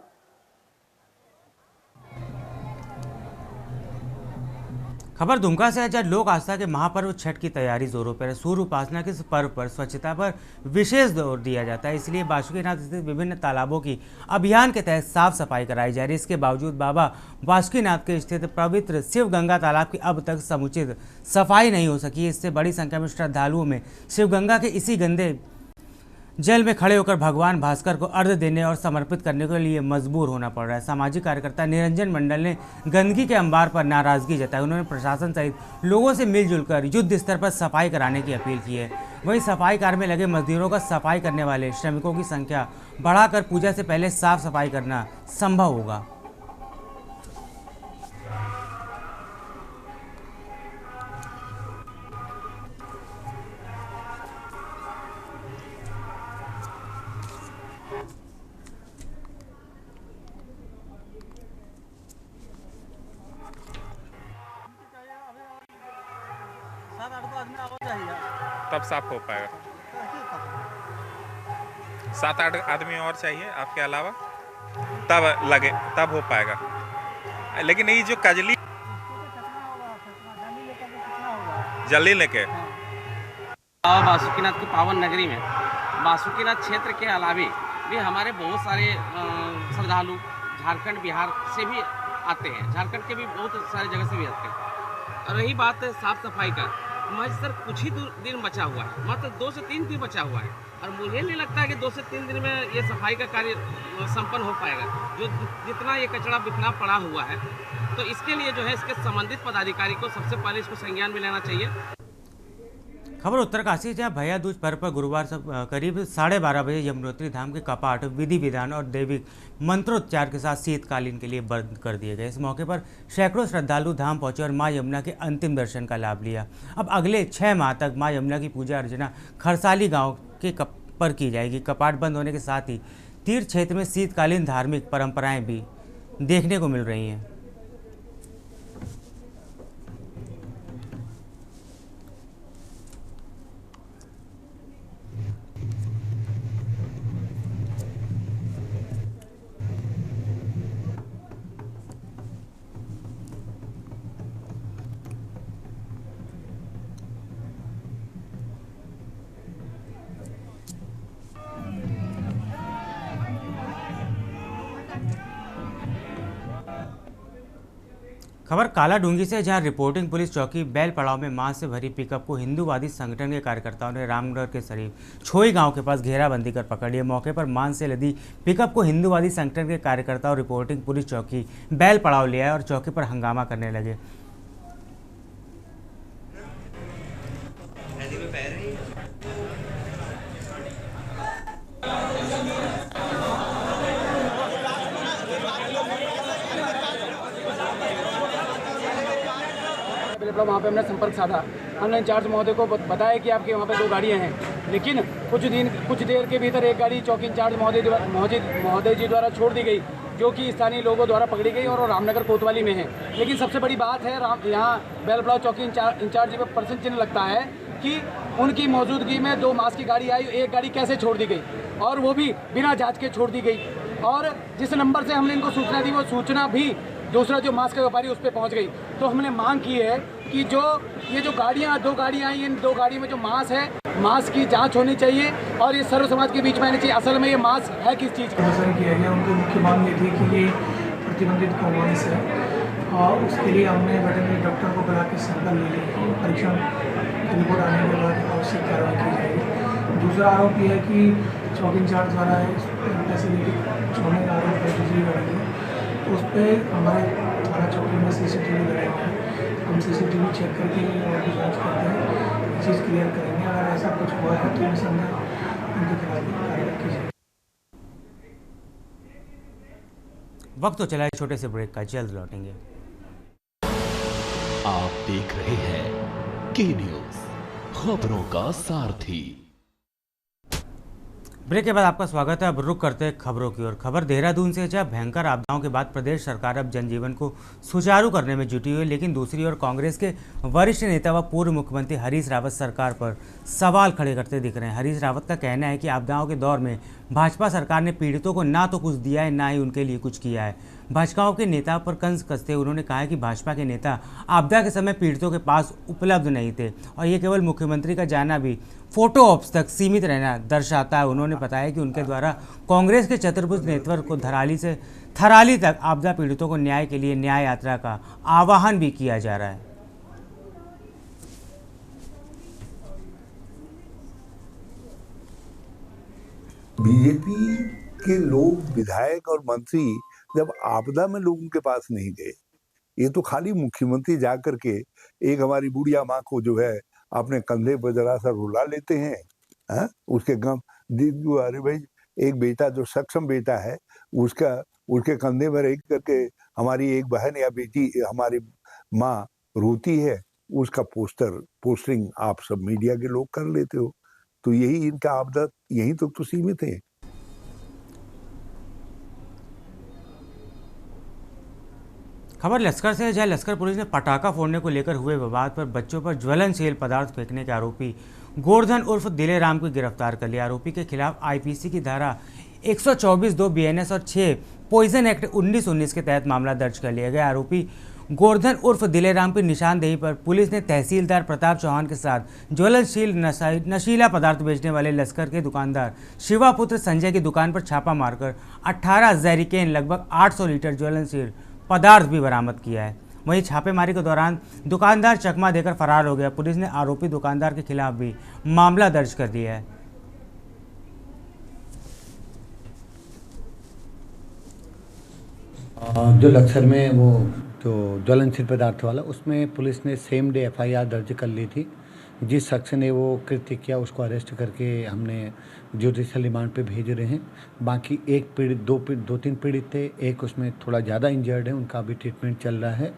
खबर दुमका से है, जहां लोक आस्था के महापर्व छठ की तैयारी जोरों पर है। सूर्य उपासना के इस पर्व पर स्वच्छता पर विशेष जोर दिया जाता है, इसलिए बासुकीनाथ स्थित विभिन्न तालाबों की अभियान के तहत साफ सफाई कराई जा रही है। इसके बावजूद बाबा बासुकीनाथ के स्थित पवित्र शिव गंगा तालाब की अब तक समुचित सफाई नहीं हो सकी है। इससे बड़ी संख्या में श्रद्धालुओं में शिव गंगा के इसी गंदे जल में खड़े होकर भगवान भास्कर को अर्घ्य देने और समर्पित करने के लिए मजबूर होना पड़ रहा है। सामाजिक कार्यकर्ता निरंजन मंडल ने गंदगी के अंबार पर नाराजगी जताई। उन्होंने प्रशासन सहित लोगों से मिलजुल कर युद्ध स्तर पर सफाई कराने की अपील की है। वहीं सफाई कार्य में लगे मजदूरों का सफाई करने वाले श्रमिकों की संख्या बढ़ाकर पूजा से पहले साफ सफाई करना संभव होगा। तब साफ हो पाएगा। 7-8 आदमी और चाहिए आपके अलावा, तब हो पाएगा। लेकिन ये जो कजली जल्दी लेके बासुकीनाथ की पावन नगरी में बासुकीनाथ क्षेत्र के अलावे भी हमारे बहुत सारे श्रद्धालु झारखंड बिहार से भी आते हैं, झारखंड के भी बहुत सारे जगह से भी आते हैं। रही बात साफ सफाई का, महज सर कुछ ही दिन बचा हुआ है, मात्र 2 से 3 दिन बचा हुआ है और मुझे नहीं लगता है कि 2 से 3 दिन में ये सफाई का कार्य संपन्न हो पाएगा। जो जितना ये कचरा बिखरा पड़ा हुआ है, तो इसके लिए जो है इसके संबंधित पदाधिकारी को सबसे पहले इसको संज्ञान में लेना चाहिए। खबर उत्तरकाशी, जहां भैया दूज पर्व पर गुरुवार करीब 12:30 बजे यमुनोत्री धाम के कपाट विधि विधान और दैविक मंत्रोच्चार के साथ शीतकालीन के लिए बंद कर दिए गए। इस मौके पर सैकड़ों श्रद्धालु धाम पहुंचे और मां यमुना के अंतिम दर्शन का लाभ लिया। अब अगले 6 माह तक मां यमुना की पूजा अर्चना खरसाली गांव के पर की जाएगी। कपाट बंद होने के साथ ही तीर्थ क्षेत्र में शीतकालीन धार्मिक परंपराएं भी देखने को मिल रही हैं। खबर कालाडूंगी से, जहां रिपोर्टिंग पुलिस चौकी बैल पड़ाव में मां से भरी पिकअप को हिंदूवादी संगठन के कार्यकर्ताओं ने रामगढ़ के करीब छोई गांव के पास घेराबंदी कर पकड़ लिया। मौके पर मान से लदी पिकअप को हिंदूवादी संगठन के कार्यकर्ताओं रिपोर्टिंग पुलिस चौकी बैल पड़ाव ले आए और चौकी पर हंगामा करने लगे। वहाँ पे हमने संपर्क साधा। हमने इंचार्ज महोदय को बताया कि आपके वहाँ पे 2 गाड़ियाँ हैं, लेकिन कुछ देर के भीतर एक गाड़ी चौकी इंचार्ज महोदय जी द्वारा छोड़ दी गई, जो कि स्थानीय लोगों द्वारा पकड़ी गई और रामनगर कोतवाली में है। लेकिन सबसे बड़ी बात है, यहाँ बेलपड़ाव चौकी इंचार्ज पर प्रश्न चिन्ह लगता है कि उनकी मौजूदगी में 2 मास की गाड़ी आई, एक गाड़ी कैसे छोड़ दी गई, और वो भी बिना जांच के छोड़ दी गई। और जिस नंबर से हमने इनको सूचना दी, वो सूचना भी दूसरा जो मास्क का व्यापारी उस पर पहुंच गई। तो हमने मांग की है कि ये जो गाड़ियाँ 2 गाड़ियाँ आई, इन 2 गाड़ियों में जो मास्क है, मास्क की जांच होनी चाहिए और ये सर्व समाज के बीच में आनी चाहिए। असल में ये मास्क है किस चीज़ का? प्रदर्शन किया गया, उनकी मुख्य मांग ये थी कि ये प्रतिबंधित कॉम्बोनेंस है और उसके लिए हमने वेटरनरी डॉक्टर को बुला के सैंपल ले लिए। परीक्षण रिपोर्ट आने के बाद आवश्यक कार्रवाई की जाएगी। दूसरा आरोप ये है कि चौकी इंचार्ज द्वारा पैसे लेकर छोड़ने का आरोप है दूसरी गाड़ी है, तो उस पर हमारे थाना चौकी में CCTV लगाए गए हैं। हम CCTV चेक करके और भी जाँच करते हैं, चीज़ क्लियर करेंगे। अगर ऐसा कुछ हुआ है तो निसंदेह उनके खिलाफ कार्रवाई की जाएगी। वक्त तो चला है छोटे से ब्रेक का, जल्द लौटेंगे। आप देख रहे हैं के न्यूज़, खबरों का सारथी। ब्रेक के बाद आपका स्वागत है। अब रुक करते हैं खबरों की ओर। खबर देहरादून से, जब भयंकर आपदाओं के बाद प्रदेश सरकार अब जनजीवन को सुचारू करने में जुटी हुई है, लेकिन दूसरी ओर कांग्रेस के वरिष्ठ नेता व पूर्व मुख्यमंत्री हरीश रावत सरकार पर सवाल खड़े करते दिख रहे हैं। हरीश रावत का कहना है कि आपदाओं के दौर में भाजपा सरकार ने पीड़ितों को ना तो कुछ दिया है, ना ही उनके लिए कुछ किया है। भाजपा के नेता पर कंस कसते उन्होंने कहा है कि भाजपा के नेता आपदा के समय पीड़ितों के पास उपलब्ध नहीं थे और ये केवल मुख्यमंत्री का जाना भी फोटो ऑप्स तक सीमित रहना दर्शाता है। उन्होंने बताया कि उनके द्वारा कांग्रेस के चतुर्भुज नेतृत्व को धराली से थराली तक आपदा पीड़ितों को न्याय के लिए न्याय यात्रा का आह्वान भी किया जा रहा है। बीजेपी के लोग, विधायक और मंत्री जब आपदा में लोगों के पास नहीं गए, ये तो खाली मुख्यमंत्री जाकर के एक हमारी बुढ़िया माँ को जो है अपने कंधे पर जरा सा रुला लेते हैं, हाँ? उसके गम, अरे भाई, एक बेटा जो सक्षम बेटा है उसके कंधे में रह करके हमारी एक बहन या बेटी, हमारी माँ रोती है, उसका पोस्टरिंग आप सब मीडिया के लोग कर लेते हो। तो यही इनका आपदा यहीं तक तो सीमित है। खबर लश्कर से है, जहां लश्कर पुलिस ने पटाखा फोड़ने को लेकर हुए विवाद पर बच्चों पर ज्वलनशील पदार्थ फेंकने के आरोपी गोवर्धन उर्फ दिलेराम को गिरफ्तार कर लिया। आरोपी के खिलाफ आईपीसी की धारा 124 2 BNS और 6 पॉइजन एक्ट 1919 के तहत मामला दर्ज कर लिया गया। आरोपी गोवर्धन उर्फ दिलेराम की निशानदेही पर पुलिस ने तहसीलदार प्रताप चौहान के साथ ज्वलनशील नशीला पदार्थ बेचने वाले लश्कर के दुकानदार शिवापुत्र संजय की दुकान पर छापा मारकर 18 जैरिकेन लगभग 800 लीटर ज्वलनशील पदार्थ भी बरामद किया है। वहीं छापेमारी के दौरान दुकानदार चकमा देकर फरार हो गया। पुलिस ने आरोपी दुकानदार के खिलाफ भी मामला दर्ज कर दिया है। जो लक्सर में वो जो ज्वलनशील पदार्थ वाला, उसमें पुलिस ने सेम डे FIR दर्ज कर ली थी। जिस शख्स ने वो कृत्य किया उसको अरेस्ट करके हमने जुडिशियल रिमांड पे भेज रहे हैं। बाकी एक पीड़ित, दो तीन पीड़ित थे, एक उसमें थोड़ा ज़्यादा इंजर्ड है, उनका अभी ट्रीटमेंट चल रहा है।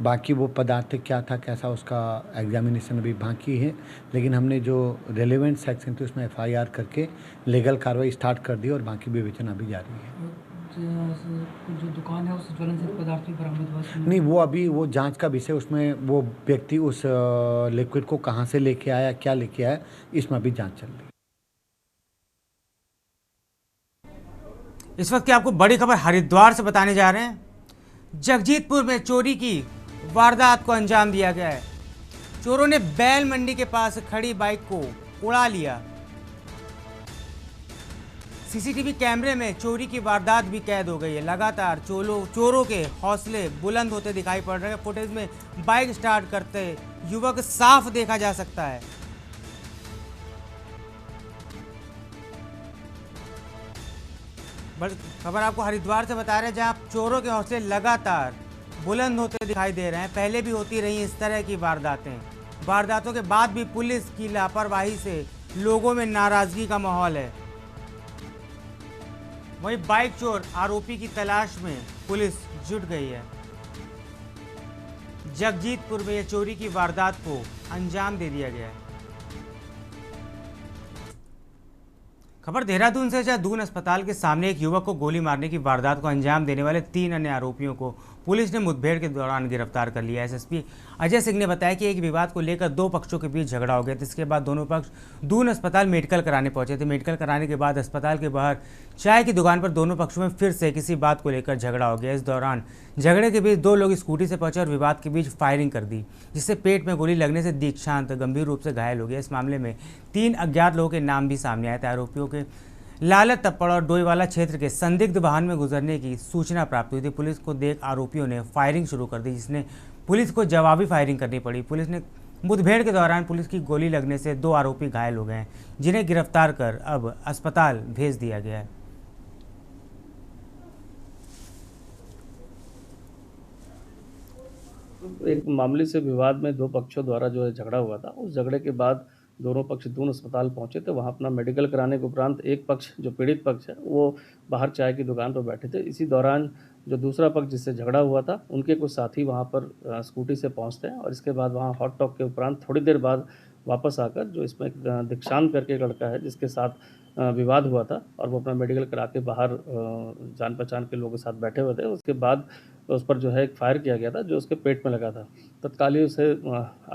बाकी वो पदार्थ क्या था कैसा, उसका एग्जामिनेशन अभी बाकी है, लेकिन हमने जो रेलेवेंट सेक्शन थे उसमें FIR करके लीगल कार्रवाई स्टार्ट कर दी और बाकी विवेचना अभी जारी है। जो दुकान है उस ज्वलनशील पदार्थ भी बरामद हुआ? नहीं, वो अभी वो जांच का विषय, उसमें वो व्यक्ति उस लिक्विड को कहाँ से लेके आया, क्या लेके आया, इसमें अभी जांच चल रही है। इस वक्त की आपको बड़ी खबर हरिद्वार से बताने जा रहे हैं। जगजीतपुर में चोरी की वारदात को अंजाम दिया गया है। चोरों ने बैल मंडी के पास खड़ी बाइक को उड़ा लिया। सीसीटीवी कैमरे में चोरी की वारदात भी कैद हो गई है। लगातार चोरों के हौसले बुलंद होते दिखाई पड़ रहे हैं। फुटेज में बाइक स्टार्ट करते युवक साफ देखा जा सकता है। खबर आपको हरिद्वार से बता रहे हैं, जहां चोरों के हौसले लगातार बुलंद होते दिखाई दे रहे हैं। पहले भी होती रही इस तरह की वारदातों के बाद भी पुलिस की लापरवाही से लोगों में नाराजगी का माहौल है। वहीं बाइक चोर आरोपी की तलाश में पुलिस जुट गई है। जगजीतपुर में यह चोरी की वारदात को अंजाम दे दिया गया है। खबर देहरादून से, जहां दून अस्पताल के सामने एक युवक को गोली मारने की वारदात को अंजाम देने वाले 3 अन्य आरोपियों को पुलिस ने मुठभेड़ के दौरान गिरफ्तार कर लिया। एसएसपी अजय सिंह ने बताया कि एक विवाद को लेकर 2 पक्षों के बीच झगड़ा हो गया। इसके बाद दोनों पक्ष दून अस्पताल मेडिकल कराने पहुंचे थे। मेडिकल कराने के बाद अस्पताल के बाहर चाय की दुकान पर दोनों पक्षों में फिर से किसी बात को लेकर झगड़ा हो गया। इस दौरान झगड़े के बीच 2 लोग स्कूटी से पहुंचे और विवाद के बीच फायरिंग कर दी, जिससे पेट में गोली लगने से दीक्षांत गंभीर रूप से घायल हो गया। इस मामले में 3 अज्ञात लोगों के नाम भी सामने आए थे। आरोपियों के लालत तप्पड़ और डोईवाला क्षेत्र के संदिग्ध वाहन में गुजरने की सूचना प्राप्त हुई थी। पुलिस को देख आरोपियों ने फायरिंग शुरू कर दी, जिसने पुलिस को जवाबी फायरिंग करनी पड़ी। पुलिस ने मुठभेड़ के दौरान पुलिस की गोली लगने से 2 आरोपी घायल हो गए हैं, जिन्हें गिरफ्तार कर अब अस्पताल भेज दिया गया है। एक मामले से विवाद में 2 पक्षों द्वारा जो है झगड़ा हुआ था। उस झगड़े के बाद दोनों पक्ष दून अस्पताल पहुंचे थे। वहां अपना मेडिकल कराने के उपरांत एक पक्ष जो पीड़ित पक्ष है वो बाहर चाय की दुकान पर बैठे थे। इसी दौरान जो दूसरा पक्ष जिससे झगड़ा हुआ था उनके कुछ साथी वहां पर स्कूटी से पहुंचते हैं और इसके बाद वहां हॉट टॉक के उपरांत थोड़ी देर बाद वापस आकर जो इसमें दीक्षांत करके एक लड़का है जिसके साथ विवाद हुआ था और वो अपना मेडिकल करा के बाहर जान पहचान के लोगों के साथ बैठे हुए थे। उसके बाद उस पर जो है एक फायर किया गया था जो उसके पेट में लगा था। तत्कालीन उसे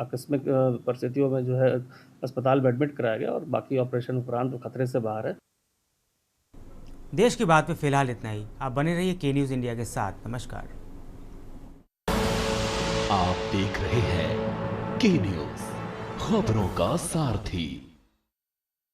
आकस्मिक परिस्थितियों में जो है अस्पताल में एडमिट कराया गया और बाकी ऑपरेशन उपरांत खतरे से बाहर है। देश की बात पे फिलहाल इतना ही। आप बने रहिए के न्यूज़ इंडिया के साथ। नमस्कार। आप देख रहे हैं के न्यूज़, खबरों का सारथी।